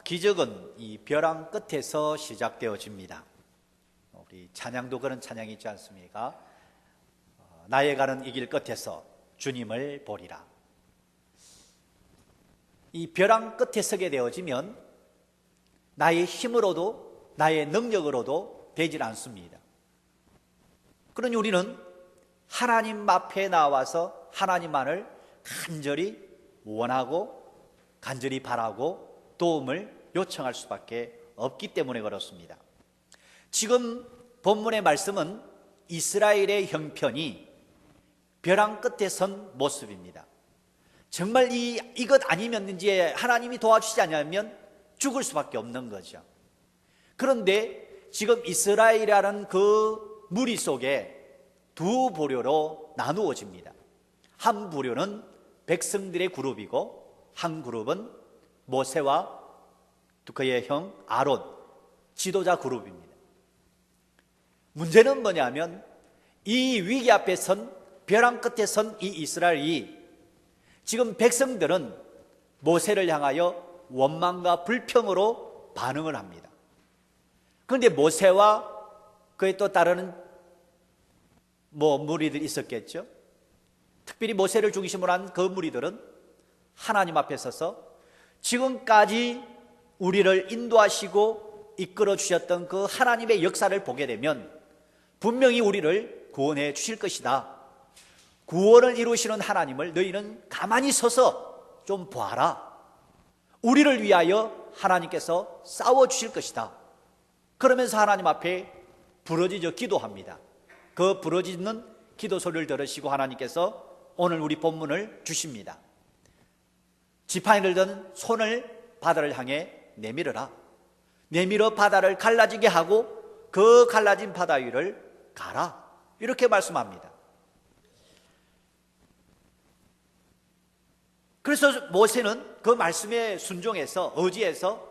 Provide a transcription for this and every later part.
기적은 이 벼랑 끝에서 시작되어집니다. 우리 찬양도 그런 찬양이 있지 않습니까? 나의 가는 이 길 끝에서 주님을 보리라. 이 벼랑 끝에 서게 되어지면 나의 힘으로도 나의 능력으로도 되질 않습니다. 그러니 우리는 하나님 앞에 나와서 하나님만을 간절히 원하고 간절히 바라고 도움을 요청할 수밖에 없기 때문에 그렇습니다. 지금 본문의 말씀은 이스라엘의 형편이 벼랑 끝에 선 모습입니다. 정말 이것 아니면 이제 하나님이 도와주시지 않으면 죽을 수밖에 없는 거죠. 그런데 지금 이스라엘이라는 그 무리 속에 두 부류로 나누어집니다. 한 부류는 백성들의 그룹이고 한 그룹은 모세와 그의 형 아론, 지도자 그룹입니다. 문제는 뭐냐면 이 위기 앞에 선 벼랑 끝에 선 이 이스라엘이 지금 백성들은 모세를 향하여 원망과 불평으로 반응을 합니다. 그런데 모세와 그에 또 따르는 무리들이 있었겠죠. 특별히 모세를 중심으로 한 그 무리들은 하나님 앞에 서서 지금까지 우리를 인도하시고 이끌어 주셨던 그 하나님의 역사를 보게 되면 분명히 우리를 구원해 주실 것이다. 구원을 이루시는 하나님을 너희는 가만히 서서 좀 봐라. 우리를 위하여 하나님께서 싸워 주실 것이다. 그러면서 하나님 앞에 부르짖어 기도합니다. 그 부르짖는 기도 소리를 들으시고 하나님께서 오늘 우리 본문을 주십니다. 지팡이를 든 손을 바다를 향해 내밀어라. 내밀어 바다를 갈라지게 하고 그 갈라진 바다 위를 가라. 이렇게 말씀합니다. 그래서 모세는 그 말씀에 순종해서 의지해서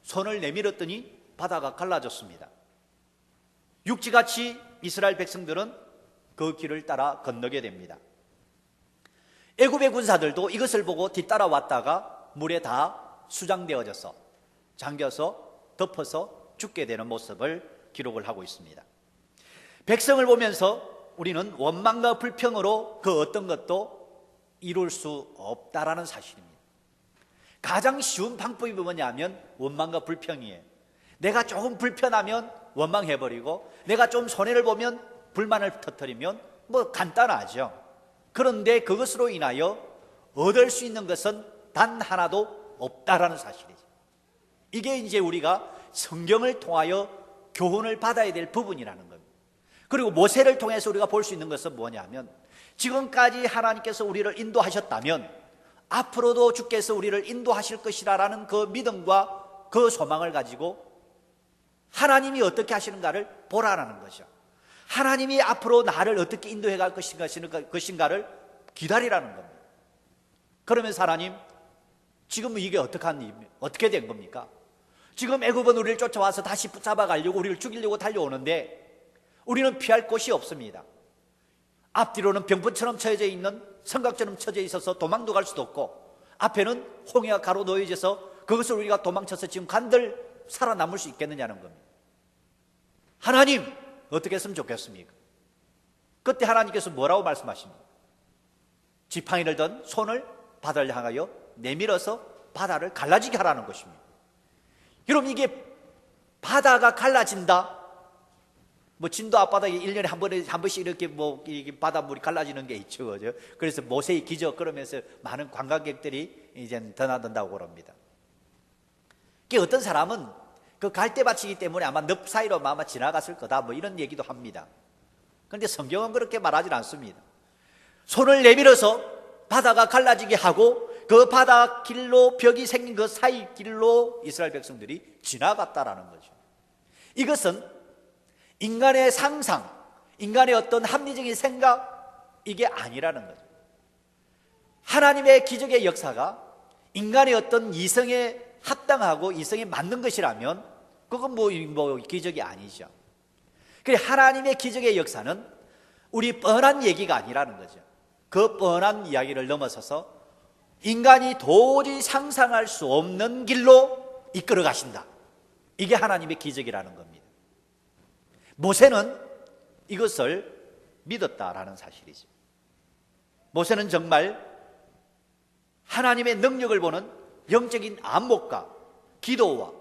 손을 내밀었더니 바다가 갈라졌습니다. 육지같이 이스라엘 백성들은 그 길을 따라 건너게 됩니다. 애굽의 군사들도 이것을 보고 뒤따라왔다가 물에 다 수장되어져서 잠겨서 덮어서 죽게 되는 모습을 기록을 하고 있습니다. 백성을 보면서 우리는 원망과 불평으로 그 어떤 것도 이룰 수 없다라는 사실입니다. 가장 쉬운 방법이 뭐냐면 원망과 불평이에요. 내가 조금 불편하면 원망해버리고 내가 좀 손해를 보면 불만을 터뜨리면 간단하죠. 그런데 그것으로 인하여 얻을 수 있는 것은 단 하나도 없다라는 사실이죠. 이게 이제 우리가 성경을 통하여 교훈을 받아야 될 부분이라는 겁니다. 그리고 모세를 통해서 우리가 볼 수 있는 것은 뭐냐면 지금까지 하나님께서 우리를 인도하셨다면 앞으로도 주께서 우리를 인도하실 것이라는 그 믿음과 그 소망을 가지고 하나님이 어떻게 하시는가를 보라라는 거죠. 하나님이 앞으로 나를 어떻게 인도해 갈 것인가를 기다리라는 겁니다. 그러면서 하나님, 지금 이게 어떻게 된 겁니까? 지금 애굽은 우리를 쫓아와서 다시 붙잡아 가려고 우리를 죽이려고 달려오는데 우리는 피할 곳이 없습니다. 앞뒤로는 병풍처럼 쳐져 있는 성곽처럼 쳐져 있어서 도망도 갈 수도 없고 앞에는 홍해가 가로놓여져서 그것을 우리가 도망쳐서 지금 간들 살아남을 수 있겠느냐는 겁니다. 하나님, 어떻게 했으면 좋겠습니까? 그때 하나님께서 뭐라고 말씀하십니까? 지팡이를 든 손을 바다를 향하여 내밀어서 바다를 갈라지게 하라는 것입니다. 여러분, 이게 바다가 갈라진다? 진도 앞바다에 1년에 한 번씩 이렇게 이게 바닷물이 갈라지는 게 있죠. 그죠? 그래서 모세의 기적 그러면서 많은 관광객들이 이제 드나든다고 그럽니다. 어떤 사람은 그 갈대밭이기 때문에 아마 늪 사이로 아마 지나갔을 거다 이런 얘기도 합니다. 그런데 성경은 그렇게 말하지 않습니다. 손을 내밀어서 바다가 갈라지게 하고 그 바다 길로 벽이 생긴 그 사이 길로 이스라엘 백성들이 지나갔다라는 거죠. 이것은 인간의 상상, 인간의 어떤 합리적인 생각, 이게 아니라는 거죠. 하나님의 기적의 역사가 인간의 어떤 이성에 합당하고 이성에 맞는 것이라면 그건 기적이 아니죠. 하나님의 기적의 역사는 우리 뻔한 얘기가 아니라는 거죠. 그 뻔한 이야기를 넘어서서 인간이 도저히 상상할 수 없는 길로 이끌어 가신다. 이게 하나님의 기적이라는 겁니다. 모세는 이것을 믿었다라는 사실이죠. 모세는 정말 하나님의 능력을 보는 영적인 안목과 기도와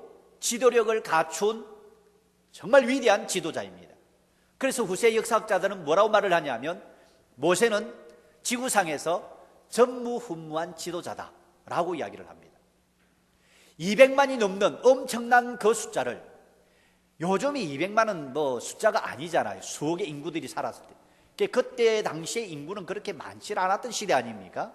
지도력을 갖춘 정말 위대한 지도자입니다. 그래서 후세 역사학자들은 뭐라고 말을 하냐면 모세는 지구상에서 전무후무한 지도자다라고 이야기를 합니다. 200만이 넘는 엄청난 그 숫자를, 요즘이 200만은 뭐 숫자가 아니잖아요. 수억의 인구들이 살았을 때. 그때 당시의 인구는 그렇게 많지 않았던 시대 아닙니까?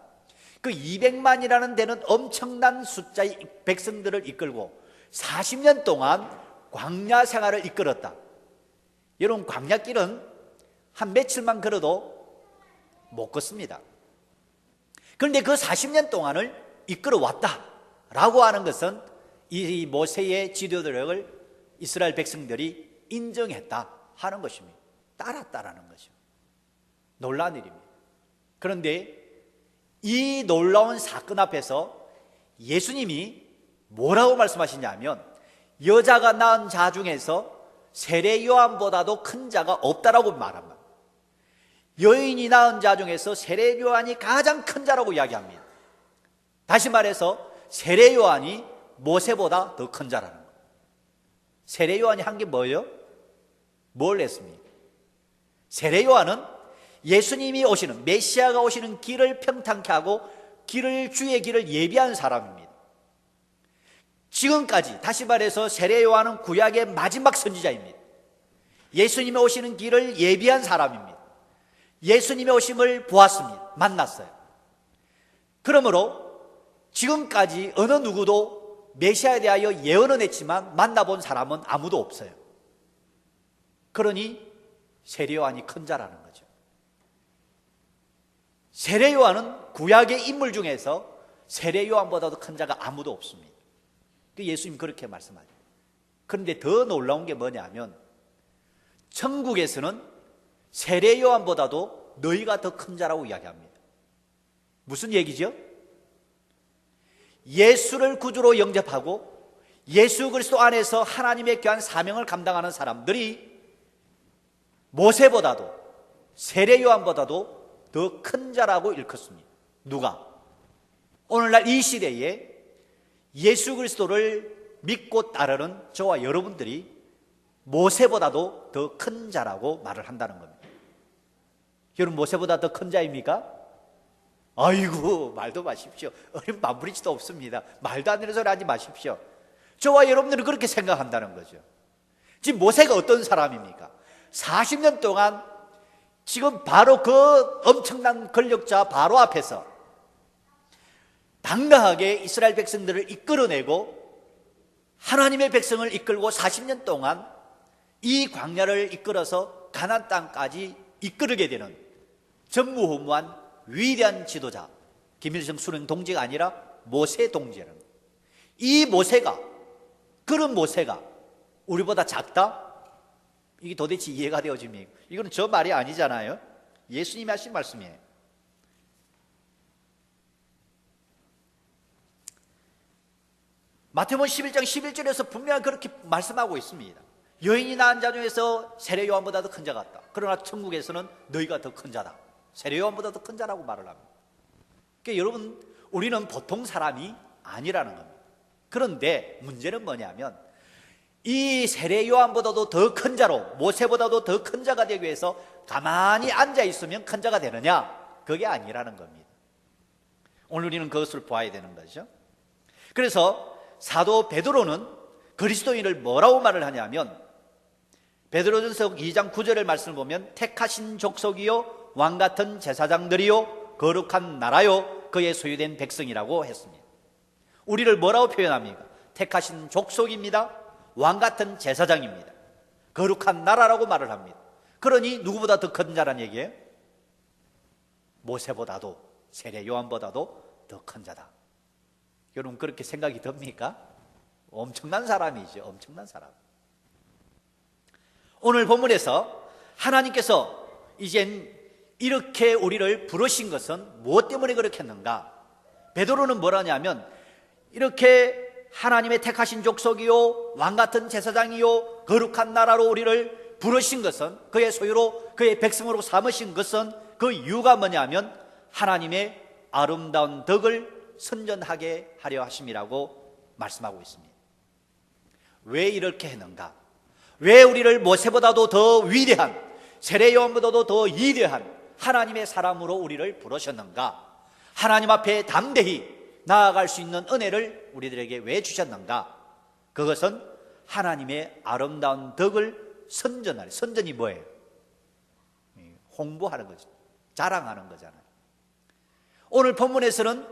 그 200만이라는 데는 엄청난 숫자의 백성들을 이끌고 40년 동안 광야 생활을 이끌었다. 여러분, 광야길은 한 며칠만 걸어도 못 걷습니다. 그런데 그 40년 동안을 이끌어 왔다라고 하는 것은 이 모세의 지도력을 이스라엘 백성들이 인정했다 하는 것입니다. 따랐다라는 거죠. 놀라운 일입니다. 그런데 이 놀라운 사건 앞에서 예수님이 뭐라고 말씀하시냐면 여자가 낳은 자 중에서 세례 요한보다도 큰 자가 없다라고 말합니다. 여인이 낳은 자 중에서 세례 요한이 가장 큰 자라고 이야기합니다. 다시 말해서 세례 요한이 모세보다 더 큰 자라는 거예요. 세례 요한이 한 게 뭐예요? 뭘 했습니까? 세례 요한은 예수님이 오시는, 메시아가 오시는 길을 평탄케 하고 주의 길을 예비한 사람입니다. 지금까지 다시 말해서 세례 요한은 구약의 마지막 선지자입니다. 예수님이 오시는 길을 예비한 사람입니다. 예수님의 오심을 보았습니다. 만났어요. 그러므로 지금까지 어느 누구도 메시아에 대하여 예언은 했지만 만나본 사람은 아무도 없어요. 그러니 세례 요한이 큰 자라는 거죠. 세례 요한은 구약의 인물 중에서 세례 요한보다도 큰 자가 아무도 없습니다. 예수님 그렇게 말씀하죠. 그런데 더 놀라운 게 뭐냐면 천국에서는 세례 요한보다도 너희가 더 큰 자라고 이야기합니다. 무슨 얘기죠? 예수를 구주로 영접하고 예수 그리스도 안에서 하나님의 귀한 사명을 감당하는 사람들이 모세보다도 세례 요한보다도 더 큰 자라고 일컫습니다. 누가? 오늘날 이 시대에 예수 그리스도를 믿고 따르는 저와 여러분들이 모세보다도 더 큰 자라고 말을 한다는 겁니다. 여러분, 모세보다 더 큰 자입니까? 아이고, 말도 마십시오. 어린 만부리지도 없습니다. 말도 안 되는 소리 하지 마십시오. 저와 여러분들은 그렇게 생각한다는 거죠. 지금 모세가 어떤 사람입니까? 40년 동안 지금 바로 그 엄청난 권력자 바로 앞에서 당당하게 이스라엘 백성들을 이끌어내고 하나님의 백성을 이끌고 40년 동안 이 광야를 이끌어서 가나안 땅까지 이끌게 되는 전무후무한 위대한 지도자, 김일성 수령 동지가 아니라 모세 동지라는 거예요. 이 모세가, 그런 모세가 우리보다 작다? 이게 도대체 이해가 되어집니까? 이건 저 말이 아니잖아요. 예수님이 하신 말씀이에요. 마태복음 11장 11절에서 분명히 그렇게 말씀하고 있습니다. 여인이 낳은 자 중에서 세례 요한보다도 큰 자가 없다. 그러나 천국에서는 너희가 더 큰 자다. 세례 요한보다도 큰 자라고 말을 합니다. 그러니까 여러분, 우리는 보통 사람이 아니라는 겁니다. 그런데 문제는 뭐냐면 이 세례 요한보다도 더 큰 자로, 모세보다도 더 큰 자가 되기 위해서 가만히 앉아 있으면 큰 자가 되느냐? 그게 아니라는 겁니다. 오늘 우리는 그것을 보아야 되는 거죠. 그래서 사도 베드로는 그리스도인을 뭐라고 말을 하냐면 베드로전서 2장 9절의 말씀을 보면 택하신 족속이요 왕같은 제사장들이요 거룩한 나라요 그의 소유된 백성이라고 했습니다. 우리를 뭐라고 표현합니까? 택하신 족속입니다. 왕같은 제사장입니다. 거룩한 나라라고 말을 합니다. 그러니 누구보다 더 큰 자란 얘기예요? 모세보다도, 세례 요한보다도 더 큰 자다. 여러분, 그렇게 생각이 듭니까? 엄청난 사람이죠. 엄청난 사람. 오늘 본문에서 하나님께서 이젠 이렇게 우리를 부르신 것은 무엇 때문에 그렇게 했는가? 베드로는 뭐라냐면 이렇게 하나님의 택하신 족속이요 왕같은 제사장이요 거룩한 나라로 우리를 부르신 것은, 그의 소유로 그의 백성으로 삼으신 것은 그 이유가 뭐냐면 하나님의 아름다운 덕을 선전하게 하려 하심이라고 말씀하고 있습니다. 왜 이렇게 했는가? 왜 우리를 모세보다도 더 위대한, 세례요한보다도 더 위대한 하나님의 사람으로 우리를 부르셨는가? 하나님 앞에 담대히 나아갈 수 있는 은혜를 우리들에게 왜 주셨는가? 그것은 하나님의 아름다운 덕을 선전하는, 선전이 뭐예요? 홍보하는 거죠. 자랑하는 거잖아요. 오늘 본문에서는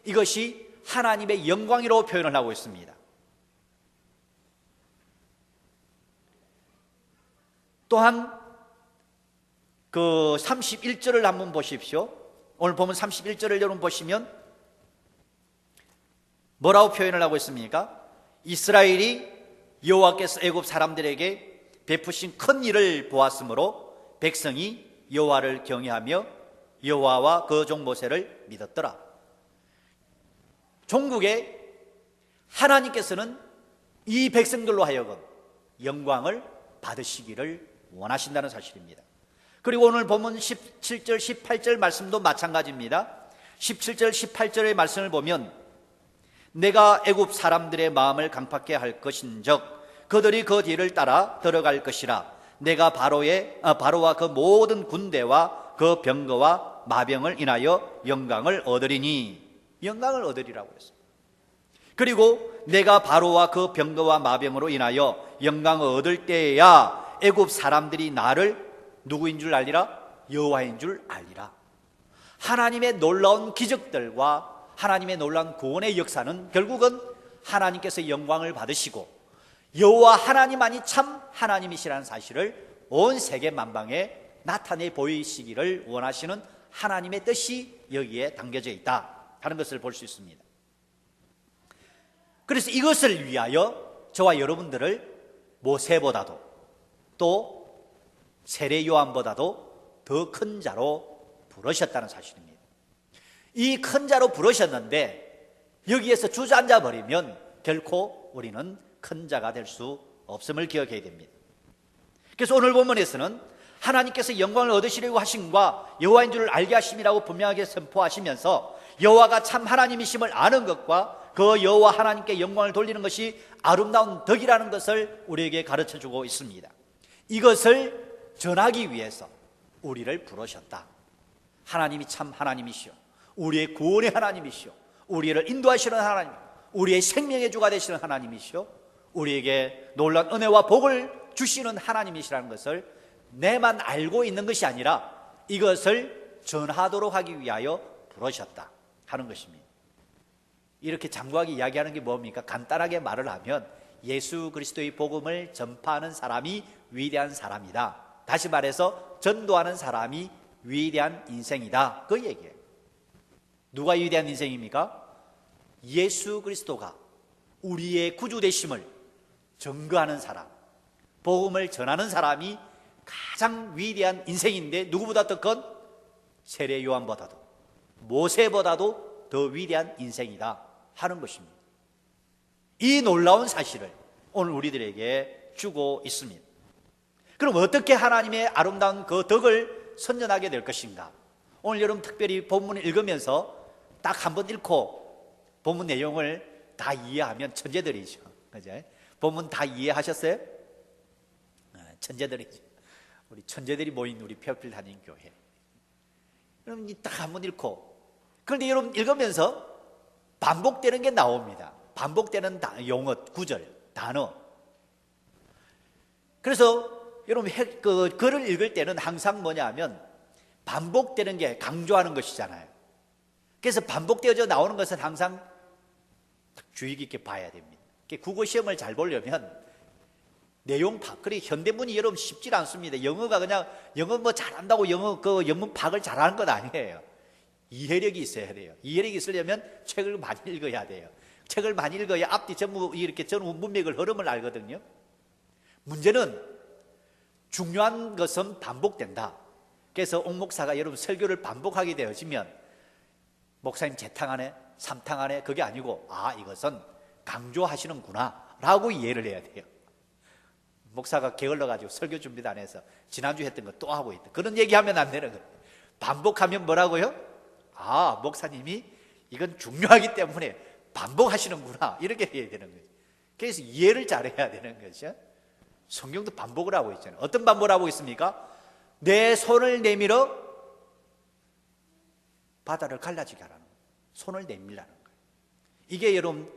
이것이 하나님의 영광이라고 표현을 하고 있습니다. 또한 그 31절을 한번 보십시오. 오늘 보면 31절을 여러분 보시면 뭐라고 표현을 하고 있습니까? 이스라엘이 여호와께서 애굽 사람들에게 베푸신 큰 일을 보았으므로 백성이 여호와를 경외하며 여호와와 그 종 모세를 믿었더라. 종국에 하나님께서는 이 백성들로 하여금 영광을 받으시기를 원하신다는 사실입니다. 그리고 오늘 본문 17절 18절 말씀도 마찬가지입니다. 17절 18절의 말씀을 보면 내가 애굽 사람들의 마음을 강팍게 할 것인즉 그들이 그 뒤를 따라 들어갈 것이라. 내가 바로와 그 모든 군대와 그 병거와 마병을 인하여 영광을 얻으리니, 영광을 얻으리라고 했어요. 그리고 내가 바로와 그 병거와 마병으로 인하여 영광을 얻을 때에야 애굽 사람들이 나를 누구인 줄 알리라? 여호와인 줄 알리라. 하나님의 놀라운 기적들과 하나님의 놀라운 구원의 역사는 결국은 하나님께서 영광을 받으시고 여호와 하나님만이 참 하나님이시라는 사실을 온 세계 만방에 나타내 보이시기를 원하시는 하나님의 뜻이 여기에 담겨져 있다 하는 것을 볼 수 있습니다. 그래서 이것을 위하여 저와 여러분들을 모세보다도 또 세례 요한보다도 더 큰 자로 부르셨다는 사실입니다. 이 큰 자로 부르셨는데 여기에서 주저앉아 버리면 결코 우리는 큰 자가 될 수 없음을 기억해야 됩니다. 그래서 오늘 본문에서는 하나님께서 영광을 얻으시려고 하심과 여호와인 줄 알게 하심이라고 분명하게 선포하시면서 여호와가 참 하나님이심을 아는 것과 그 여호와 하나님께 영광을 돌리는 것이 아름다운 덕이라는 것을 우리에게 가르쳐주고 있습니다. 이것을 전하기 위해서 우리를 부르셨다. 하나님이 참 하나님이시오, 우리의 구원의 하나님이시오, 우리를 인도하시는 하나님, 우리의 생명의 주가 되시는 하나님이시오, 우리에게 놀라운 은혜와 복을 주시는 하나님이시라는 것을 내만 알고 있는 것이 아니라 이것을 전하도록 하기 위하여 부르셨다 하는 것입니다. 이렇게 장구하게 이야기하는 게 뭡니까? 간단하게 말을 하면 예수 그리스도의 복음을 전파하는 사람이 위대한 사람이다. 다시 말해서 전도하는 사람이 위대한 인생이다, 그 얘기예요. 누가 위대한 인생입니까? 예수 그리스도가 우리의 구주 되심을 증거하는 사람, 복음을 전하는 사람이 가장 위대한 인생인데 누구보다 더 큰? 세례 요한보다도 모세보다도 더 위대한 인생이다 하는 것입니다. 이 놀라운 사실을 오늘 우리들에게 주고 있습니다. 그럼 어떻게 하나님의 아름다운 그 덕을 선전하게 될 것인가? 오늘 여러분 특별히 본문을 읽으면서 딱 한 번 읽고 본문 내용을 다 이해하면 천재들이죠. 그죠? 본문 다 이해하셨어요? 천재들이죠. 우리 천재들이 모인 우리 페어필드 한인교회. 그럼 딱 한 번 읽고, 그런데 여러분 읽으면서 반복되는 게 나옵니다. 반복되는 용어, 구절, 단어. 그래서 여러분 그 글을 읽을 때는 항상 뭐냐 하면 반복되는 게 강조하는 것이잖아요. 그래서 반복되어져 나오는 것은 항상 주의 깊게 봐야 됩니다. 국어 시험을 잘 보려면 내용 파악, 그래 현대문이 여러분 쉽지 않습니다. 영어가 그냥 영어 뭐 잘한다고 영어 그 영문 파악을 잘하는 건 아니에요. 이해력이 있어야 돼요. 이해력이 있으려면 책을 많이 읽어야 돼요. 책을 많이 읽어야 앞뒤 전부 이렇게 전후 문맥을 흐름을 알거든요. 문제는 중요한 것은 반복된다. 그래서 옥 목사가 여러분 설교를 반복하게 되어지면 목사님 재탕하네, 삼탕하네, 그게 아니고 이것은 강조하시는구나 라고 이해를 해야 돼요. 목사가 게을러가지고 설교 준비도 안 해서 지난주 했던 거 또 하고 있다, 그런 얘기하면 안 되는 거예요. 반복하면 뭐라고요? 아, 목사님이 이건 중요하기 때문에 반복하시는구나, 이렇게 해야 되는 거죠. 그래서 이해를 잘해야 되는 거죠. 성경도 반복을 하고 있잖아요. 어떤 반복을 하고 있습니까? 내 손을 내밀어 바다를 갈라지게 하라는 거예요. 손을 내밀라는 거예요. 이게 여러분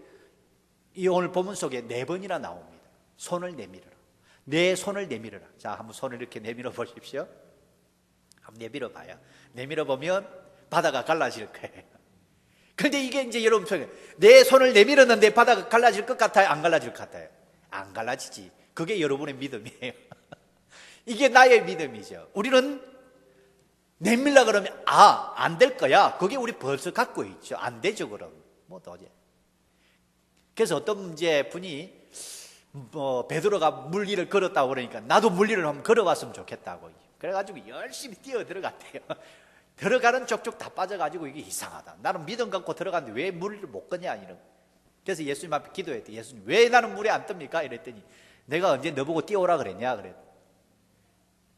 이 오늘 본문 속에 4번이나 나옵니다. 손을 내밀어라, 내 손을 내밀어라. 자, 한번 손을 이렇게 내밀어 보십시오. 한번 내밀어 봐요. 내밀어 보면 바다가 갈라질 거예요. 그런데 이게 이제 여러분 속에 내 손을 내밀었는데 바다가 갈라질 것 같아요? 안 갈라질 것 같아요? 안 갈라지지. 그게 여러분의 믿음이에요. 이게 나의 믿음이죠. 우리는 내밀라 그러면 안 될 거야, 그게 우리 벌써 갖고 있죠. 안 되죠. 그럼 뭐 도저히. 그래서 어떤 이제 분이 베드로가 물 위를 걸었다고 그러니까 나도 물 위를 한번 걸어봤으면 좋겠다고, 그래가지고 열심히 뛰어 들어갔대요. 들어가는 쪽쪽 다 빠져가지고 이게 이상하다, 나는 믿음 갖고 들어갔는데 왜 물을 못 거냐, 이런. 그래서 예수님 앞에 기도했대. 예수님, 왜 나는 물에 안 뜹니까? 이랬더니 내가 언제 너보고 뛰어오라 그랬냐? 그래.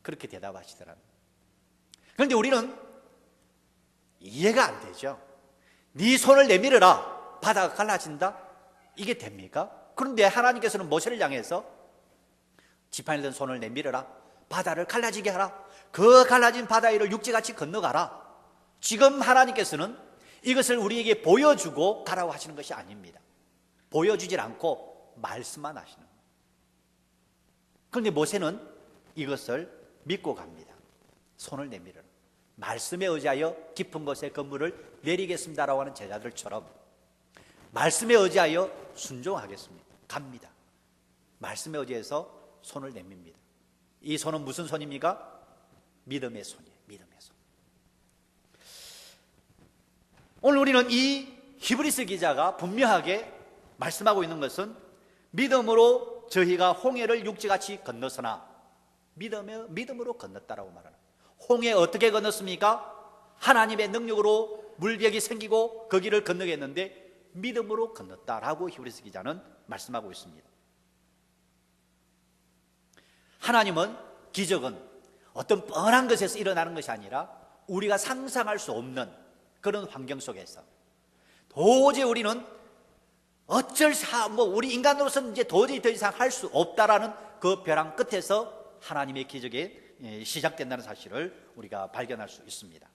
그렇게 대답하시더라고요. 그런데 우리는 이해가 안 되죠. 네 손을 내밀어라, 바다가 갈라진다? 이게 됩니까? 그런데 하나님께서는 모세를 향해서 지팡이를 든 손을 내밀어라, 바다를 갈라지게 하라, 그 갈라진 바다 위를 육지같이 건너가라. 지금 하나님께서는 이것을 우리에게 보여주고 가라고 하시는 것이 아닙니다. 보여주질 않고 말씀만 하시는 거예요. 그런데 모세는 이것을 믿고 갑니다. 손을 내밀어라, 말씀에 의지하여 깊은 곳에 건물을 내리겠습니다라고 하는 제자들처럼 말씀에 의지하여 순종하겠습니다. 갑니다. 말씀에 의지해서 손을 내밉니다. 이 손은 무슨 손입니까? 믿음의 손이에요. 믿음의 손. 오늘 우리는 이 히브리서 기자가 분명하게 말씀하고 있는 것은 믿음으로 저희가 홍해를 육지같이 건넜으나, 믿음으로 건넜다라고 말하는. 홍해 어떻게 건넜습니까? 하나님의 능력으로 물벽이 생기고 그 길을 건너게 했는데 믿음으로 건넜다라고 히브리서 기자는 말씀하고 있습니다. 하나님은, 기적은 어떤 뻔한 것에서 일어나는 것이 아니라 우리가 상상할 수 없는 그런 환경 속에서 도저히 우리는 우리 인간으로서는 이제 도저히 더 이상 할 수 없다라는 그 벼랑 끝에서 하나님의 기적이 시작된다는 사실을 우리가 발견할 수 있습니다.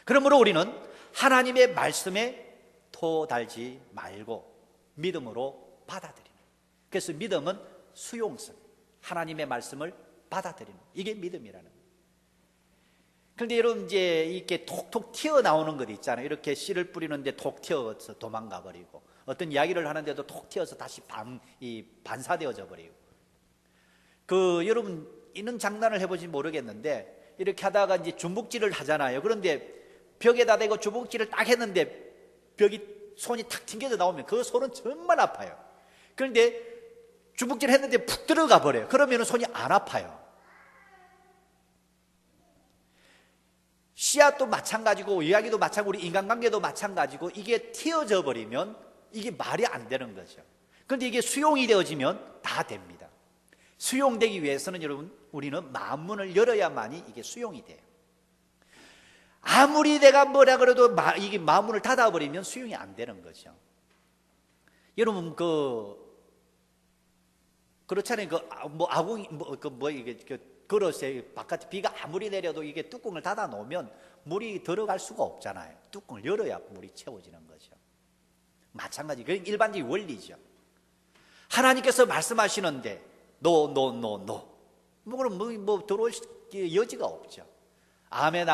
그러므로 우리는 하나님의 말씀에 토달지 말고 믿음으로 받아들이는. 그래서 믿음은 수용성, 하나님의 말씀을 받아들이는, 이게 믿음이라는 거예요. 그런데 여러분 이제 이렇게 톡톡 튀어나오는 것 있잖아요. 이렇게 씨를 뿌리는데 톡 튀어서 도망가 버리고, 어떤 이야기를 하는데도 톡 튀어서 다시 반사되어져 버리고. 여러분 이런 장난을 해보지 모르겠는데, 이렇게 하다가 이제 주먹질을 하잖아요. 그런데 벽에다 대고 주먹질을 딱 했는데 벽이 손이 탁 튕겨져 나오면 그 손은 정말 아파요. 그런데 주먹질 했는데 푹 들어가 버려요. 그러면 손이 안 아파요. 씨앗도 마찬가지고, 이야기도 마찬가지고, 우리 인간관계도 마찬가지고, 이게 튀어져 버리면 이게 말이 안 되는 거죠. 그런데 이게 수용이 되어지면 다 됩니다. 수용되기 위해서는 여러분, 우리는 마음문을 열어야만이 이게 수용이 돼요. 아무리 내가 뭐라 그래도 이게 마음문을 닫아버리면 수용이 안 되는 거죠. 여러분 그렇잖아요. 그릇에 바깥에 비가 아무리 내려도 이게 뚜껑을 닫아 놓으면 물이 들어갈 수가 없잖아요. 뚜껑을 열어야 물이 채워지는 거죠. 마찬가지, 그건 일반적인 원리죠. 하나님께서 말씀하시는데 노. 그럼 들어올 여지가 없죠. 아멘.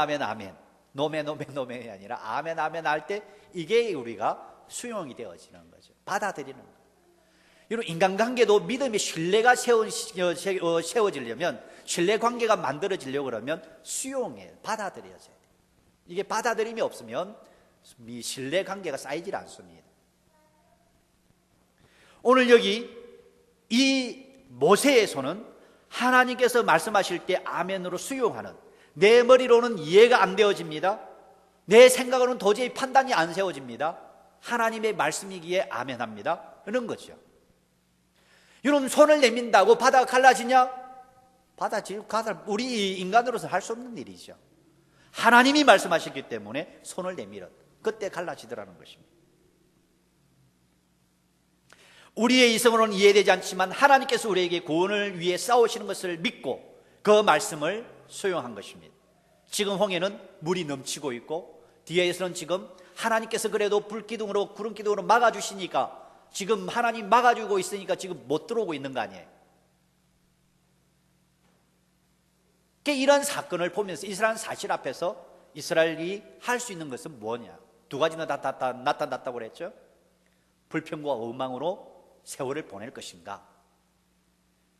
노멘이 아니라 아멘 할 때 이게 우리가 수용이 되어지는 거죠. 받아들이는 거예요. 여러분, 인간관계도 믿음의 신뢰가 세워지려면, 신뢰관계가 만들어지려고 그러면 수용해, 받아들여야 돼요. 이게 받아들임이 없으면 이 신뢰관계가 쌓이질 않습니다. 오늘 여기 이 모세의 손은 하나님께서 말씀하실 때 아멘으로 수용하는, 내 머리로는 이해가 안 되어집니다. 내 생각으로는 도저히 판단이 안 세워집니다. 하나님의 말씀이기에 아멘합니다. 하는 거죠. 여러분, 손을 내민다고 바다가 갈라지냐? 우리 인간으로서 할 수 없는 일이죠. 하나님이 말씀하셨기 때문에 손을 내밀어 그때 갈라지더라는 것입니다. 우리의 이성으로는 이해되지 않지만 하나님께서 우리에게 구원을 위해 싸우시는 것을 믿고 그 말씀을 수용한 것입니다. 지금 홍해는 물이 넘치고 있고 뒤에서는 지금 하나님께서 그래도 불기둥으로 구름기둥으로 막아주시니까 지금 하나님 막아주고 있으니까 지금 못 들어오고 있는 거 아니에요. 이런 사건을 보면서 이스라엘 사실 앞에서 이스라엘이 할 수 있는 것은 뭐냐? 두 가지나 나타났다고 그랬죠. 불평과 엉망으로 세월을 보낼 것인가?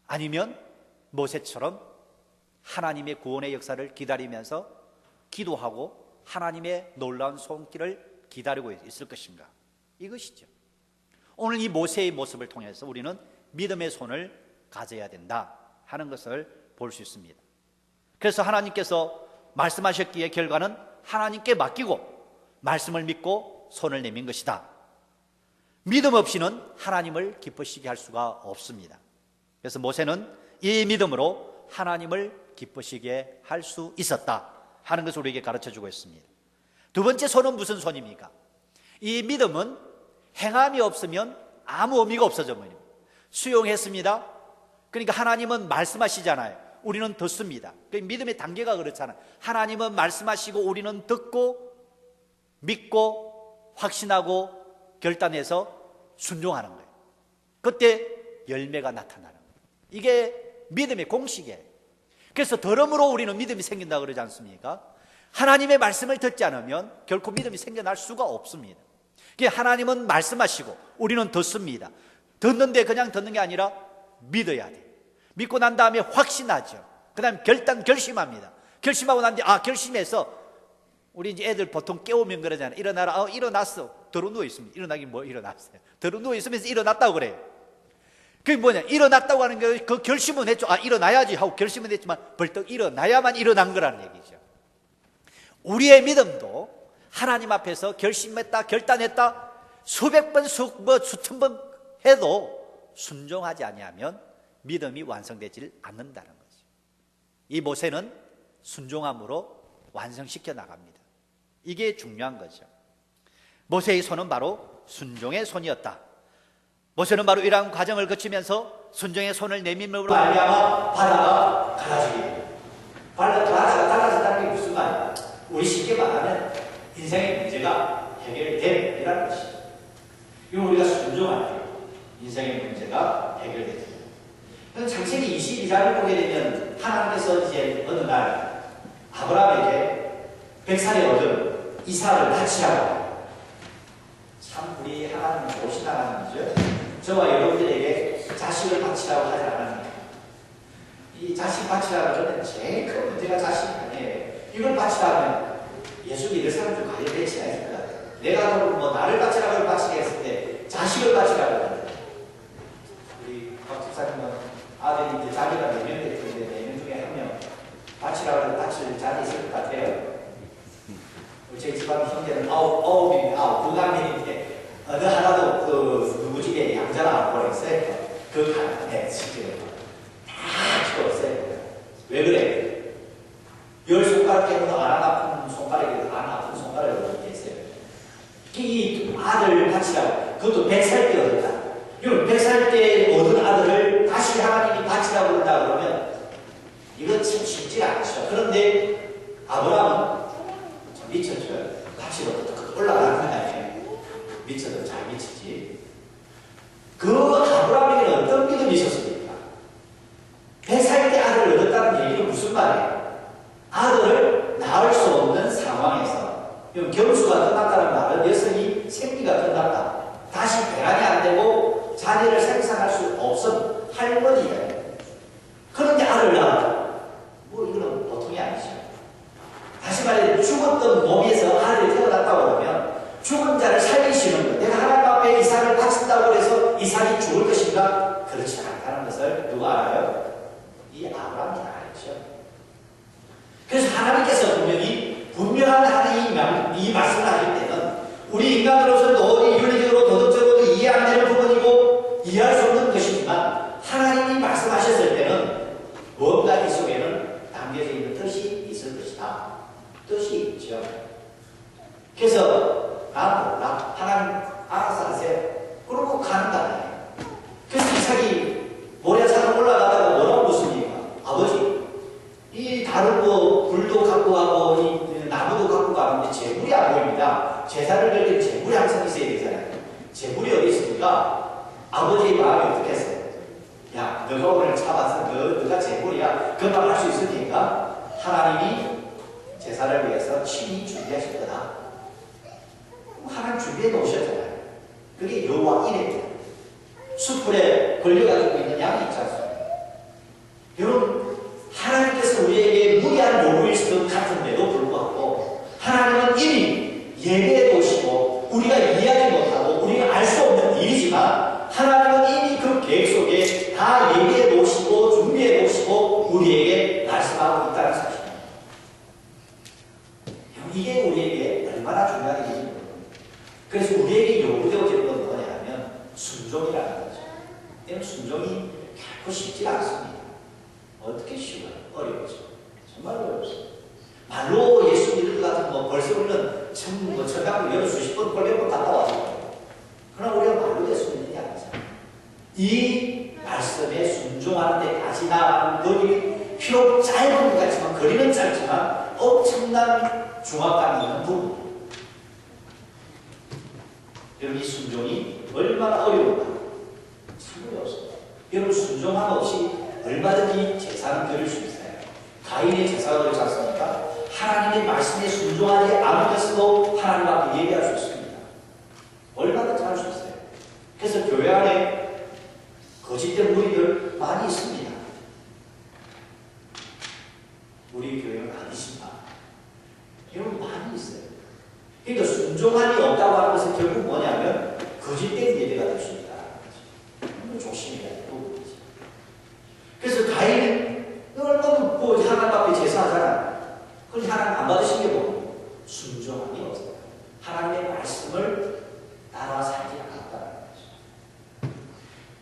아니면 모세처럼 하나님의 구원의 역사를 기다리면서 기도하고 하나님의 놀라운 손길을 기다리고 있을 것인가? 이것이죠. 오늘 이 모세의 모습을 통해서 우리는 믿음의 손을 가져야 된다 하는 것을 볼 수 있습니다. 그래서 하나님께서 말씀하셨기에 결과는 하나님께 맡기고 말씀을 믿고 손을 내민 것이다. 믿음 없이는 하나님을 기쁘시게 할 수가 없습니다. 그래서 모세는 이 믿음으로 하나님을 기쁘시게 할 수 있었다 하는 것을 우리에게 가르쳐주고 있습니다. 두 번째 손은 무슨 손입니까? 이 믿음은 행함이 없으면 아무 의미가 없어져 버립니다. 수용했습니다. 그러니까 하나님은 말씀하시잖아요. 우리는 듣습니다. 믿음의 단계가 그렇잖아요. 하나님은 말씀하시고 우리는 듣고 믿고 확신하고 결단해서 순종하는 거예요. 그때 열매가 나타나는 거예요. 이게 믿음의 공식이에요. 그래서 들음으로 우리는 믿음이 생긴다고 그러지 않습니까? 하나님의 말씀을 듣지 않으면 결코 믿음이 생겨날 수가 없습니다. 하나님은 말씀하시고 우리는 듣습니다. 듣는데 그냥 듣는 게 아니라 믿어야 돼요. 믿고 난 다음에 확신하죠. 그 다음에 결심합니다. 결심하고 난 뒤에 결심해서 우리 이제 애들 보통 깨우면 그러잖아요. 일어나라. 일어났어. 들어 누워 있습니다. 일어나긴 뭐 일어났어요. 들어 누워 있으면서 일어났다고 그래요. 그게 뭐냐? 일어났다고 하는 게 그 결심은 했죠. 일어나야지 하고 결심은 했지만 벌떡 일어나야만 일어난 거라는 얘기죠. 우리의 믿음도 하나님 앞에서 결심했다, 결단했다, 수백 번, 수천 번 해도 순종하지 아니하면 믿음이 완성되질 않는다는 거죠. 이 모세는 순종함으로 완성시켜 나갑니다. 이게 중요한 거죠. 모세의 손은 바로 순종의 손이었다. 모세는 바로 이러한 과정을 거치면서 순종의 손을 내밈으로 말미암아 바다가 갈라지게 됩니다. 바다가 갈라졌다는 게 무슨 말이에요? 우리 쉽게 말하면 인생의 문제가 해결됨이라는 것이죠. 이거 우리가 순종하면 인생의 문제가 해결됩니다. 창세기 22장을 보게 되면 하나님께서 이제 어느 날 아브라함에게 100살에 얻은 이삭을 바치라고. 참 우리 하나님 좋으신 하나님이죠. 저와 여러분들에게 자식을 바치라고 하지 않았습니다. 이 자식 바치라고 하면 제일 큰 문제가 자식이 아니에요. 이걸 바치라면 예수 믿을 사람 좀 가야 되지 않을까? 내가 뭐 나를 바치라고 바치게 했을 때 자식을 바치라고 하는데 우리 박 집사님은 아들이 이제 자기가 4명 됐는데 4명 중에 1명 바치라고 해서 바칠 자리 있을 것 같아요. 제 집안 형제는 9명인데 부가명인데 어느 하나도 누구 집에 양자를 안 보냈어요. 그 가난해 지금 다 키웠어요. 왜 그래? 10손가락 깨고도 안 아픈 손가락이 안 아픈 손가락을 계세요. 이 아들 바치라고 그것도 100살 때 얻었다. 여러분 100살 때 얻은 아들을 다시 하나님이 바치라고 그런다 그러면 이건 참 쉽지 않죠. 그런데 아브라함은 좀 미쳤죠. 바치로 올라가는 거 아니에요. 미쳐도 잘 미치지. 그 아브라함에게는 어떤 믿음이 있었습니까? 100살 때 아들을 얻었다는 얘기는 무슨 말이에요? 아들을 낳을 수 없는 상황에서 경수가 끝났다는 말은 여성이 생리가 끝났다. 다시 배란이 안 되고 자녀를 생산할 수 없음 할머니예요. 그런데 아들을 낳았다. 뭐 이거는 보통이 아니죠. 다시 말해 죽었던 몸에서 아들이 태어났다고 그러면 죽은 자를 살리시는 것. 내가 하나님 앞에 이삭을 바친다고 해서 이삭이 죽을 것인가? 그렇지 않다는 것을 누가 알아요? 이 아브라함이 알죠. 그래서 하나님께서 분명한 하나님 이 말씀을 하실 때는 우리 인간으로서는 윤리적으로 도덕적으로 이해 안 되는 부분이고 여러분, 하나님께서 우리에게 무리한 요구일 것 같은데도 불구하고 하나님은 이미 예배해 놓으시고 우리가 이해하지 못하고 우리가 알 수 없는 일이지만 하나님은 이미 그 계획 속에 다 예배해 놓으시고 준비해 놓으시고 우리에게 말씀하고 있다는 사실입니다. 이게 우리에게 얼마나 중요한 일인지. 그래서 우리에게 요구되어지는 건 뭐냐면 순종이라는 거죠. 이런 순종이 결코 쉽지 않습니다. 어떻게 쉬워요? 어려워져. 정말 어렵습니다. 말로 예수 믿을 것 같은 거 벌써 우리는 천당을 여러 수십 번 꼴몇 번 갔다 왔어요. 그러나 우리가 말로 예수 믿는 게 아니잖아요. 이 말씀에 순종하는 데까지 나가는 거리, 비록 짧은 것 같지만 거리는 짧지만 엄청난 중압감이 있는 부분. 여러분, 이 순종이 얼마나 어려운가? 참 어렵습니다. 여러분, 순종함 없이 얼마든지 제사는 드릴 수 있어요. 가인의 제사가 그렇지 않습니까? 하나님의 말씀에 순종하지 않으면서도 하나님 앞에 예배할 수 있습니다. 얼마든지 할 수 있어요. 그래서 교회 안에 거짓된 무리들 많이 있습니다. 우리 교회는 아니지만 여러분 많이 있어요. 그러니까 순종함이 없다고 하는 것은 결국 뭐냐면 거짓된 예배가 될 수 있다. 조심해야 돼. 그래서 가인은 얼마나 뭐 하나님 앞에 제사하잖아. 그럼 하나님 안 받으신 게 뭐예요? 순종함이 없어요. 하나님의 말씀을 따라 살지 않았다는 거죠.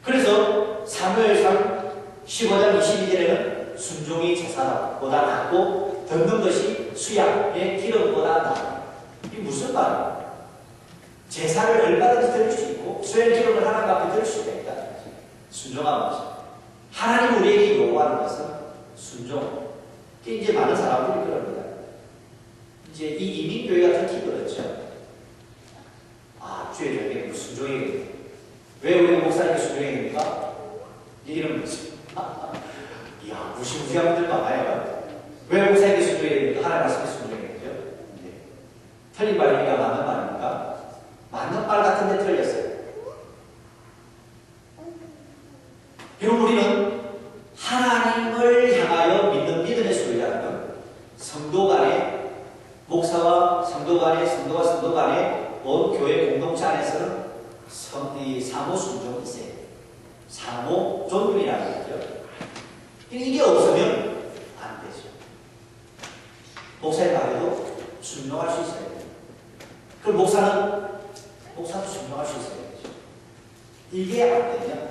그래서 사무엘상 15장 22절에는 순종이 제사보다 낫고 듣는 것이 수양의 기름보다 나아요. 이게 무슨 말이에요? 제사를 얼마든지 드릴 수 있고 수양의 기름을 하나님 앞에 드릴 수가 있다는 거죠. 순종하는 것이. 하나님 우리에게 요구하는 것은 순종. 이제 많은 사람들이 그럽니다. 이제 이 이민교회가 특히 그렇죠. 아, 주의 종에게 순종해야 됩니다. 왜 우리 목사님께 순종해야 됩니까? 이런 거죠. 이야, 무시무시한 분들 많아요. 왜 목사님께 순종해야 됩니까? 하나님 말씀에 순종해야죠. 네. 틀린 말입니까? 맞는 말입니까? 맞는 말 같은데 틀렸어요. 여러분, 우리는 하나님을 향하여 믿는 믿음의 소리라는 건 성도 간에, 목사와 성도 간에, 성도와 성도 간에, 온 교회 공동체 안에서는 사모 순종이 있어요. 사모 존중이라는 거죠. 이게 없으면 안 되죠. 목사의 말에도 순종할 수 있어야 돼요. 그럼 목사도 순종할 수 있어야 되죠. 이게 안 되면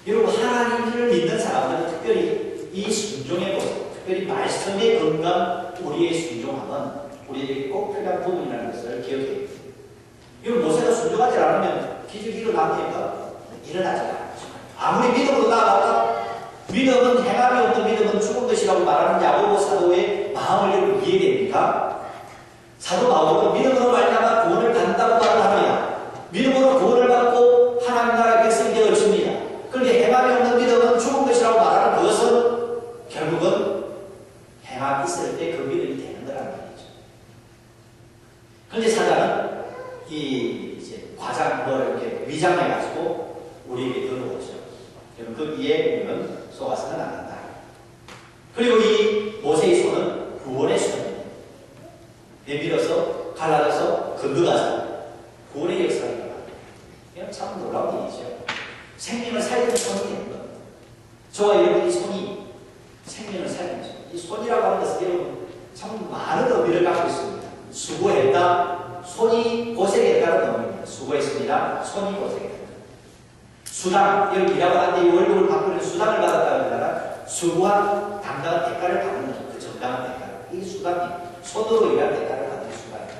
여러분, 하나님을 믿는 사람들은 특별히 이 순종의 모습, 특별히 말씀의 건강, 우리의 순종함은 우리에게 꼭 필요한 부분이라는 것을 기억해야 됩니다. 여러분, 모세가 순종하지 않으면 기적이 일어납니까? 일어나지 않죠. 아무리 믿음으로 나아갔다, 믿음은 행함이 없는 믿음은 죽은 것이라고 말하는 야고보 사도의 마음을 여러분 이해됩니까? 사도 바울은 믿음으로 말미암아 구원을 받는다고 말을 합니다. 믿음으로 구원을 받고 하나님 나라의 백성이 되었습니다. 그런데 행함이 없는 믿음은 죽은 것이라고 말하는 그것은 결국은 행함이 있을 때 그 믿음이 되는 거라는 말이죠. 그런데 사단은 이제 과장을 이렇게 위장해가지고 우리에게 들어오죠. 여러분, 거기에 우리는 속아서는 안 한다. 그리고 이 모세의 손은 구원의 손입니다. 내밀어서 갈라져서 건너가서 구원의 역사가 일어납니다. 이건 참 놀라운 일이죠. 생명을 살리는 손이 되는 겁니다. 저와 여러분의 손이 생명을 살리는 손. 이 손이라고 하는 것은 여러분 참 많은 의미를 갖고 있습니다. 수고했다, 손이 고생했다는 의미입니다. 수고했습니다, 손이 고생했다. 수당, 여러분 일하고 하는데 월급을 받고 수당을 받았다는 거잖아. 수고한 당당한 대가를 받는 그 정당한 대가. 이게 수당입니다. 손으로 일한 대가를 받는 수당입니다.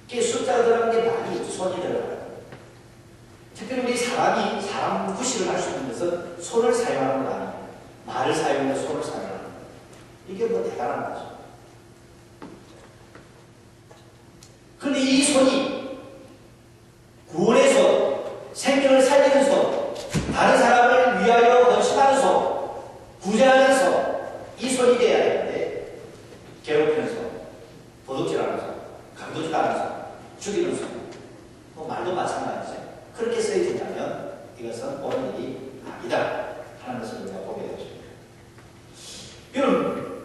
이게 숫자가 들어가는 게 많이 있죠. 손이 들어가요. 특별히 우리 사람 구실을 할 수 있는 것은 손을 사용하는 건 아니에요. 말을 사용해서 손을 사용하는 거예요. 이게 뭐 대단한 거죠. 그런데 이 손이 구원의 손, 생명을 살리는 손, 다른 사람을 위하여 헌신하는 손, 구제하는 손, 이 손이 돼야 되는데 괴롭히는 손, 도둑질하는 손, 강도질하는 손, 죽이는 손, 뭐 말도 마찬가지죠. 그렇게 써야 된다면 이것은 옳은 일이 아니다 하는 것을 우리가 보게 되죠. 여러분,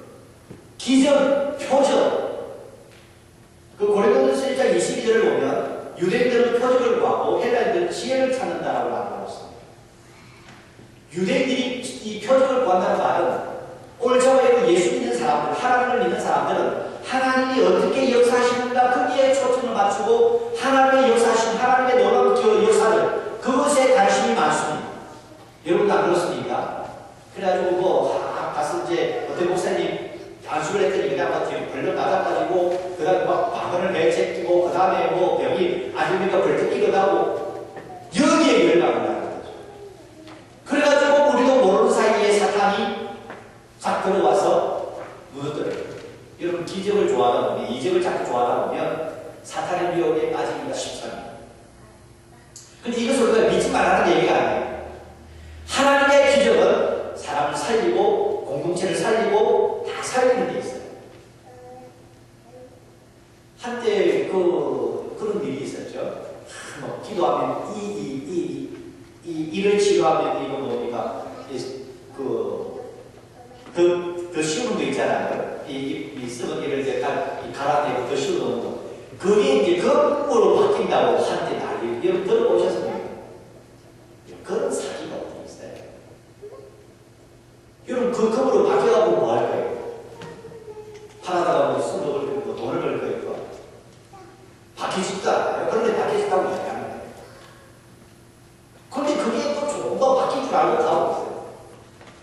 기적, 표적, 그 고린도전서 1장 22절을 보면 유대인들은 표적을 구하고 헬라인들은 지혜를 찾는다라고 말하고 있습니다. 유대인들이 이 표적을 구한다는 말은 올자와 예수 믿는 사람들, 하나님을 믿는 사람들은 하나님이 어떻게 역사하시는가 거기에 초점을 맞추고 하나님의 역사하신 하나님의 놀라운 역사를 그것에 관심이 많습니다. 여러분 다 그렇습니까? 그래가지고 가서 이제 어떤 목사님 안수를 했더니 그냥 막 벌렁 낮아가지고 그 다음에 막 방언을 내제끼고 그 다음에 뭐 병이 아니니까 벌떡 일어나고 여기에 열망을 하는 거죠. 그래가지고 우리도 모르는 사이에 사탄이 싹 들어와서 무너뜨려요. 여러분 기적을 좋아하다 보면 이적을 자꾸 좋아하다 보면 사탄의 미혹에 빠지기가 쉽습니다. 근데 이것을 우리가 믿지 말라는 얘기가 아니에요. 하나님의 기적은 사람을 살리고 공동체를 살리고 다 살리는 데 있어요. 한때 그런 일이 있었죠. 뭐 기도하면 이를 치료하면 이거 뭡니까? 더 쉬우는 거 있잖아요. 이 썩은 이를 이제 갈아내고 더 쉬우는 거. 그게 이제 금으로 바뀐다고 한때 난리. 여러분 들어보셨습니까? 그런 사기가 어디 있어요? 여러분 그 금으로 바뀌어가고 뭐 할 거예요? 팔아다가 뭐 수목을 걸고 돈을 벌 거예요. 바뀌지도 않아요. 그런데 바뀌었다고 얘기합니다. 그런데 그게 또 조금 더 바뀐 줄 알고 가고 있어요.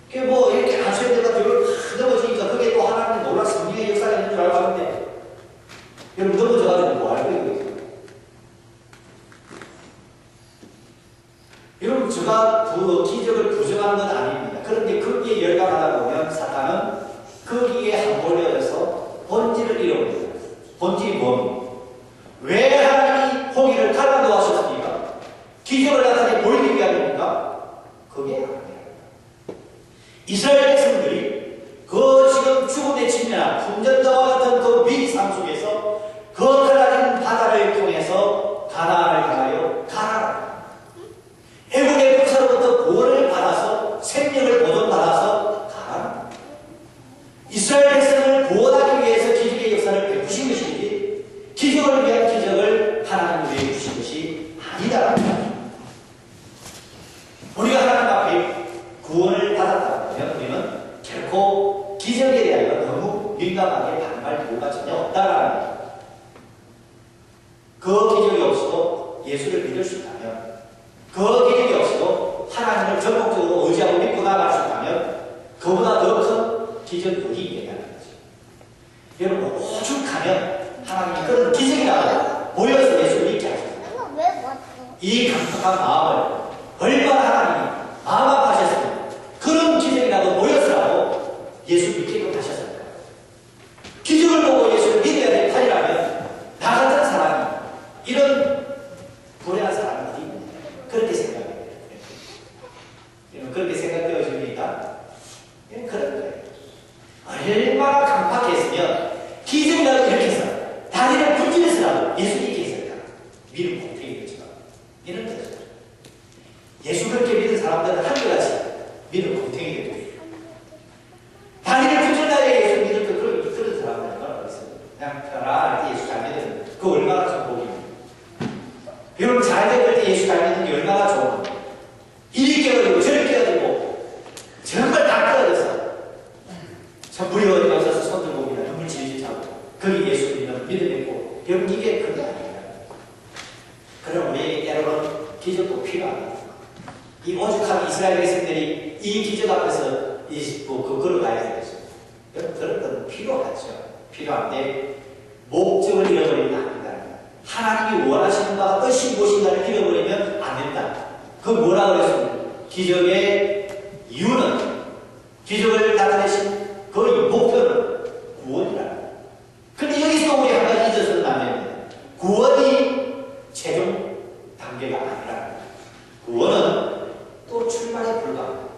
그게 뭐 이렇게 안수해대가 뒤로 넘어지니까 그게 또 하나님의 놀라운 성령의 역사가 있는 줄 알고 하는데 여러분 넘어져가지고 뭐 할 거예요? 여러분 제가 그 기적을 부정하는 건 아닙니다. 그런데 거기에 열광하다 보면 사탄은 거기에 함몰되어서 본질을 잃어버립니다. 본질이 뭡니까? 왜 하나님이 홍해를 갈라놓아 하셨습니까? 기적을 나타내 보이기 위함입니까? 그게 아니에요. 이스라엘 백성들이 그 지금 죽음에 직면한 풍전자와 같은 그 위기 삶 속에서 그 갈라진 바다를 통해서 가나안을 향하여 가나안 애국의 군사로부터 구원을 받아서 생명을 보존받아서 가나안 이스라엘 백성을 구원하기 위해서 기적의 역사를 베푸신 것이지 기적을 위한 기적을 하나님이 베푸신 것이 아니다라는 거죠. 우리가 하나님 앞에 구원을 받았다고 하면 우리는 결코 기적에 대하여 너무 민감하게 반응할 필요가 전혀 없다라는 거예요. 그 기적이 없어도 예수를 믿을 수 있다면 그 기적이 없어도 하나님을 전폭적으로 의지하고 믿고 나아갈 수 있다면 그보다 더 큰 기적이 어디 있겠냐는 거죠. 여러분 오죽하면 하나님이 그런 기적이라고 모여서 예수를 믿게 하셨어요. 이 강력한 마음을 얼마나 하나님이 마음 아파하셨으면 그런 기적이라도 모여서라도 예수 믿게끔 하셨을까요? 기적을 보고 예수를 믿어야 될 판이라면 나 같은 사람이 이런 불행한 사람이 어디 있는가 그렇게 생각해요. 그렇게 생각되어집니까? 그런 거예요. 얼마나 강팍했으면 기적이라도 이렇게 해서 다리를 분질해서라도 예수 믿게 했을까? 믿음 공평이겠지만 이런 거죠. 예수 그렇게 믿는 사람들은 한결같이 믿음 공평이 되고 다리를 분질다에 예수 믿을 때 그런 사람들은 뭐라고 있어요? 그냥 나 예수 잘 믿는 그 얼마나 큰 복입니다. 여러분 잘 믿을 때 예수 잘 믿는 게 얼마나 좋은 거예요. 이리 깨어지고 저리 깨어지고 정말 다 깨어져서 참 물이 어디 가서 손들 봅니다. 눈물 질질 차고 거기 예수 믿는 믿음이 있고 여러분 이게 그게 아니에요. 그럼 우리에게 때로는 기적도 필요합니다. 이 오죽한 이스라엘 백성들이 이 기적 앞에서 걸어가야 되겠어요. 여러분 그런 건 필요하죠. 필요한데 목적을 잃어버리면 안 된다. 하나님이 원하시는 바가 뜻이 무엇인가를 잃어버리면 안 된다. 그 뭐라 그랬습니까? 기적의 이유는 기적을 나타내신 그 목표는 구원이라는 거예요. 근데 여기서 우리 한 가지 잊어서는 안 됩니다. 구원이 최종 단계가 아니라는 거예요. 구원은 또 출발에 불과합니다.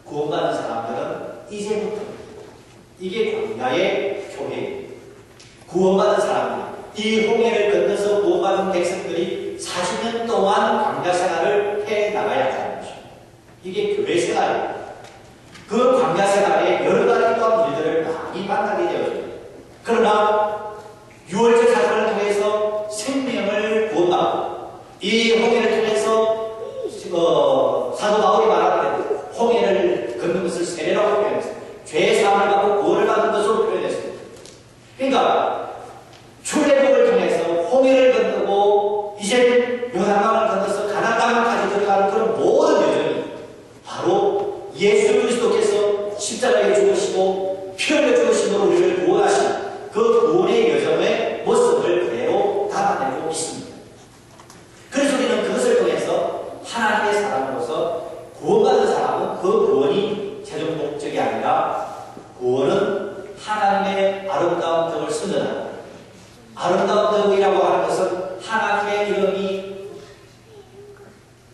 구원받은 사람들은 이제부터 이게 광야의 교회입니다. 구원받은 사람들 이 홍해를 건너서 구원받은 백성들이 40년 동안 광야 생활을 해 나가야 한다는 것입니다. 이게 교회 생활, 그 광야 생활에 여러 가지 또한 일들을 많이 만나게 되어집니다. 그러나 유월절 사건을 통해서 생명을 구원받고 이 홍해를 통해서 사도 바울이 말하는 홍해를 걷는 것을 세례라고 표현했습니다. 죄의 사함을 받고 구원을 받는 것으로 표현했습니다. 그러니까 출애굽을 통해서 홍해를 건너고 이제 요단강을 건너서 가나안 땅까지 들어가는 그런 모든 여정이 바로 예수 그리스도께서 십자가에 죽으시고 피 흘려 죽으심으로 우리를 구원하신 그 구원의 여정의 모습을 그대로 담아내고 있습니다. 그래서 우리는 그것을 통해서 하나님의 사람으로서 구원받은 사람은 그 구원이 최종 목적이 아니라 구원은 하나님의 아름다운 덕을 선언하는, 아름다운 덕이라고 하는 것은 하나님의 이름이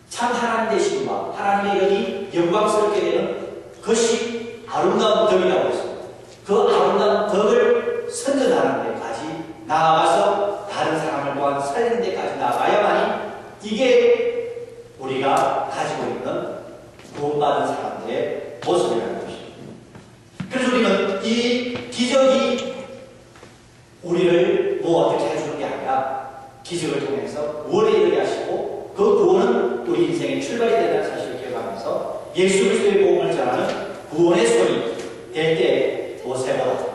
참 하나님 되심과 하나님의 이름이 영광스럽게 되는 것이 아름다운 덕이라고 했습니다. 그 아름다운 덕을 선전하는 데까지 나아가서 다른 사람을 또한 살리는 데까지 나아가야만이 이게 우리가 가지고 있는 구원받은 사람들의 모습이라는 것입니다. 그래서 우리는 이 기적이 우리를 뭐 어떻게 해주는 게 아니라 기적을 통해서 구원에 이르게 하시고 그 구원은 우리 인생의 출발이 된다는 사실을 기억하면서 예수 그리스도의 복음을 전하는 구원의 손이 될 때 모세보다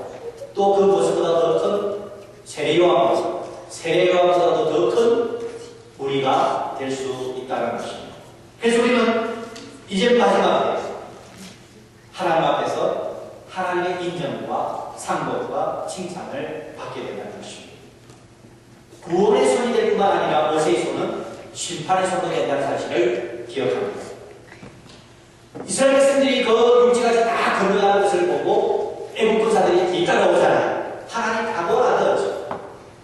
또 그 모세보다 더 큰 세례요한보다, 세례요한보다도 더 큰 우리가 될 수 있다는 것입니다. 그래서 우리는 이제 마지막에 하나님 앞에서 하나님의 인정과 상복과 칭찬을 받게 된다는 것입니다. 구원의 손이 될 뿐만 아니라 모세의 손은 심판의 손도 된다는 사실을 기억합니다. 이스라엘 백성들이 그 육지까지 다 건너가는 것을 보고 애국 군사들이 뒤따라오잖아요. 하나님 다 몰아넣었죠.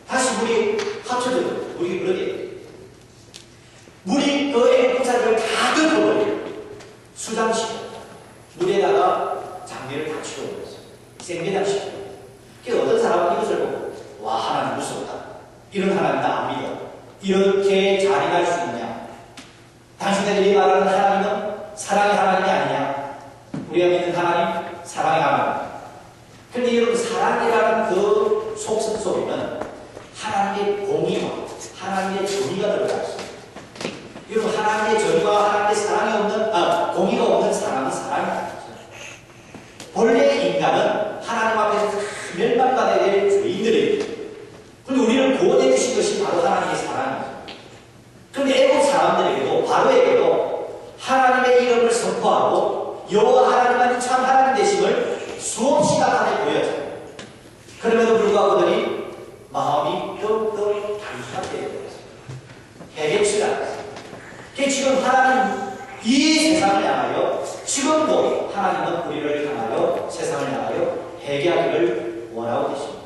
다시 물이 합쳐져요. 물이 그러게 물이 그 애국 군사들을 다 덮어버려요. 수장시켜요. 물에다가 장비를 다 치워버렸어요. 생매장시켜요. 그래서 어떤 사람은 이것을 보고 와 하나님 무섭다. 이런 하나님 나 안 믿어. 이렇게 잔인할 수 있냐. 당신들이 말하는 하나님은 사랑의 하나님이 아니냐. 우리가 믿는 하나님 사랑의 하나님. 그런데 여러분 사랑이라는 그 속성 속에는 하나님의 공의와 하나님의 정의가 들어가 있습니다. 여러분 하나님의 정의와 하나님의 사랑이 없는 공의가 없는 사랑은 사랑이 아니죠. 본래 인간은 하나님 앞에서 멸망받아야 될 죄인들이에요. 그런데 우리를 구원해 주신 것이 바로 하나님의 사랑이죠. 그런데 애국 사람들에게도 바로에게도 하나님의 이름을 선포하고 여호와 하나님만이 참 하나님 되심을 수없이 나타내 보여져요. 그럼에도 불구하고 그들이 마음이 더욱더 단순하게 되었어요. 해결치를 않았어요. 지금 하나님 이 세상을 향하여 지금도 하나님은 우리를 향하여 세상을 향하여 회개하기를 원하고 계십니다.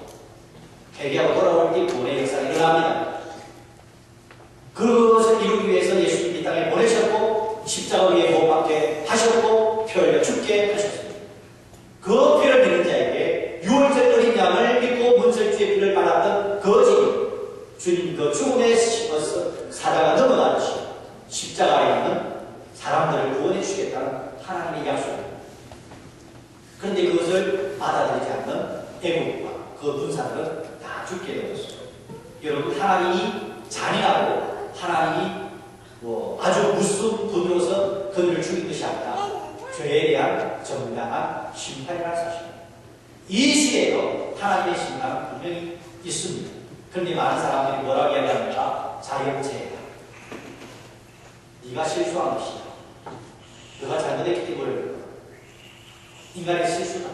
회개하고 돌아올 때 구원의 역사가 일어납니다. 그것을 이루기 위해서 예수님이 이 땅에 보내셨고 십자가 위에 못 박게 하셨고 피 흘려 죽게 하셨습니다. 그 피를 믿는 자에게 유월절 어린 양을 믿고 문설주의 피를 받았던 거짓 주님 그 죽음의 사자가 넘어가듯이 십자가에 있는 사람들을 구원해 주시겠다는 하나님의 약속입니다. 그런데 그것을 받아들이지 않는 애국과 그 군사들은 다 죽게 되었습니다. 여러분 하나님이 잔인하고 하나님이 아주 무슨 분으로서 그들을 죽인 것이 아니라 죄에 대한 정당한 심판이라는 사실입니다. 이 시에도 하나님의 심판은 분명히 있습니다. 그런데 많은 사람들이 뭐라고 이야기합니까? 자연재해다. 네가 실수한 것이다. 너가 잘못했기 때문에 인간의 실수다.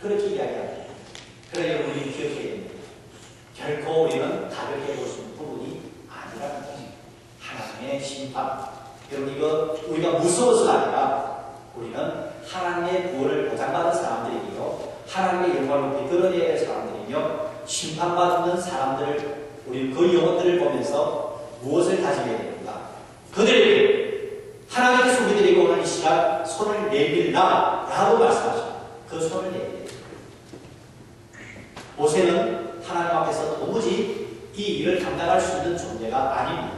그렇게 이야기합니다. 그러니 우리는 기억해야 됩니다. 결코 우리는 가볍게 볼 수 있는 부분이 아니라는 것입니다. 하나님의 심판. 여러분 이거 우리가 무서워서가 아니라 우리는 하나님의 구원을 보장받은 사람들이며 하나님의 영광을 높이 드러내야 될 사람들이며 심판받는 사람들을 우리는 그 영혼들을 보면서 무엇을 다짐해야 됩니까? 그들에게 하나님께서 우리들에게 오늘 이 시간 손을 내밀라 라고 말씀하십니다. 그 손을 내밀라. 모세는 하나님 앞에서 도무지 이 일을 감당할 수 있는 존재가 아닙니다.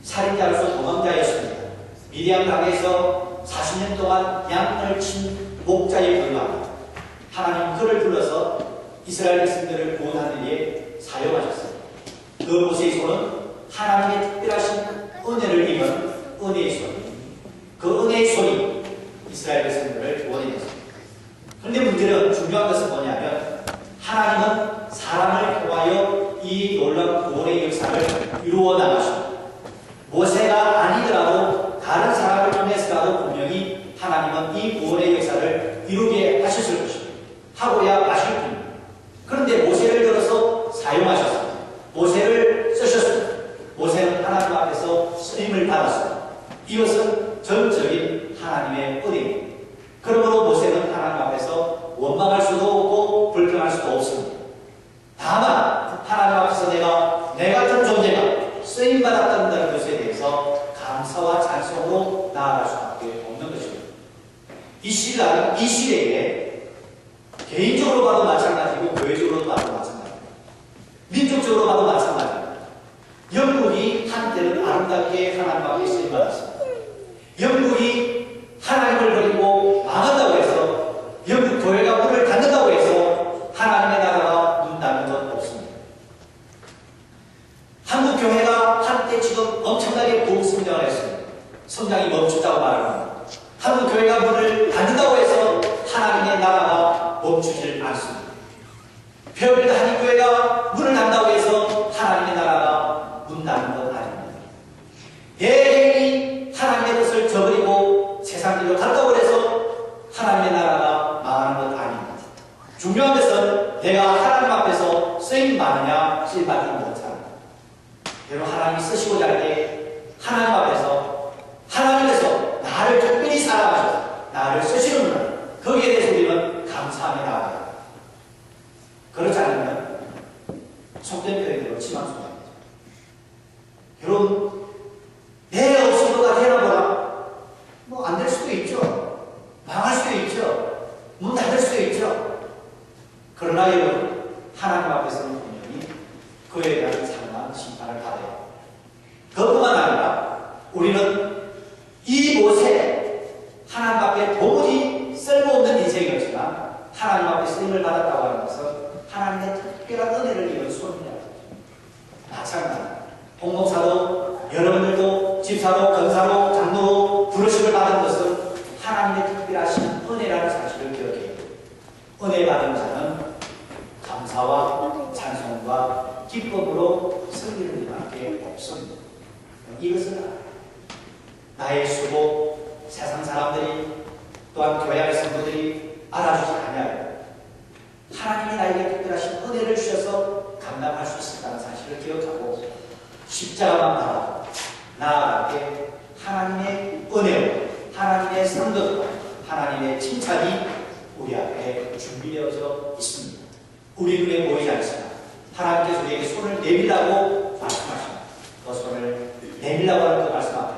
살인자로서 도망자였습니다. 미디안 강에서 40년 동안 양을 친 목자에 불과합니다. 하나님 그를 불러서 이스라엘 백성들을 구원하는 일에 사용하셨습니다. 그 모세의 손은 하나님의 특별하신 은혜를 입은 은혜의 손, 그 은혜의 손이 이스라엘 백성들을 구원해냈습니다. 그런데 문제는 중요한 것은 뭐냐면 하나님은 사람을 통하여 이 놀라운 구원의 역사를 이루어 나가십니다. 모세가 아니더라도 다른 사람을 통해서라도 분명히 하나님은 이 구원의 역사를 이루게 하셨을 것입니다. 하고야 마실 뿐입니다. 그런데 모세를 들어서 사용하셨습니다. 모세를 쓰셨습니다. 모세는 하나님 앞에서 쓰임을 받았습니다. 이것은 전적인 하나님의 은혜입니다. 그러므로 모세는 하나님 앞에서 원망할 수도 없고 불평할 수도 없습니다. 다만 하나님 앞에서 내 같은 존재가 쓰임받았다는 것에 대해서 감사와 찬송으로 나아갈 수밖에 없는 것입니다. 이 시대에 개인적으로 봐도 마찬가지고 교회적으로 봐도 마찬가지입니다. 민족적으로 봐도 마찬가지입니다. 영국이 한때는 아름답게 하나님 앞에 쓰임받았습니다. 영국이 하나님을 버리고 망한다고 해서 영국 교회가 문을 닫는다고 해서 하나님의 나라가 문 닫는 건 없습니다. 한국 교회가 한때 지금 엄청나게 부흥성장을 했습니다. 성장이 멈췄다고 말합니다. 한국 교회가 문을 닫는다고 해서 하나님의 나라가 멈추질 않습니다. 폐업일도 한인교회가 문을 닫는다고 해서 하나님의 나라가 문 닫는 건 아닙니다. 개인이 하나님의 뜻을 저버리고 세상길로 간다고 해서 하나님의 나라가 망하는 건 아닙니다. 중요한 것은 내가 하나님 앞에서 쓰임 받느냐 쓰임받지 못하느냐. 여러분 하나님이 쓰시고자 할 때 하나님 앞에서 하나님께서 나를 특별히 사랑하셔서 나를 쓰시는구나. 거기에 대해서 우리는 감사하며 나아가야 합니다. 그렇지 않으면 속된 표현으로 치망스럽습니다. 여러분 내 없이도가 되나 보라. 뭐 안 될 수도 있죠. 망할 수도 있죠. 문 닫을 수도 있죠. 그러나 여러분 하나님 앞에서는 분명히 그에 대한 상당한 심판을 받아야 합니다. 그것뿐만 아니라 우리는 이 모세 하나님 앞에 도무지 쓸모없는 인생이었지만 하나님 앞에 쓰임을 받았다고 하는 것은 하나님의 특별한 은혜를 입은 손이라고. 마찬가지입니다. 홍목사도 여러분들도 집사로 권사로 장로로 부르심을 받은 것은 하나님의 특별하신 은혜라는 사실을 기억해야 됩니다. 은혜 받은 자는 감사와 찬송과 기쁨으로 승리를 밖에 없습니다. 이것은 나의 수고 세상 사람들이 또한 교회 안의 성도들이 알아주지 않아요. 하나님이 나에게 특별하신 은혜를 주셔서 감당할 수 있었다는 사실을 기억하고 십자가만 바라고 나아갈 때 하나님의 은혜와 하나님의 상급과 하나님의 칭찬이 우리 앞에 준비되어져 있습니다. 우리 눈에 보이지 않지만 하나님께서 우리에게 손을 내밀라고 말씀하십니다. 그 손을 내밀라고 하는 그 말씀 앞에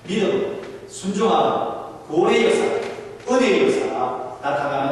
믿음, 순종함, 구원의 역사, 은혜의 역사가 나타나는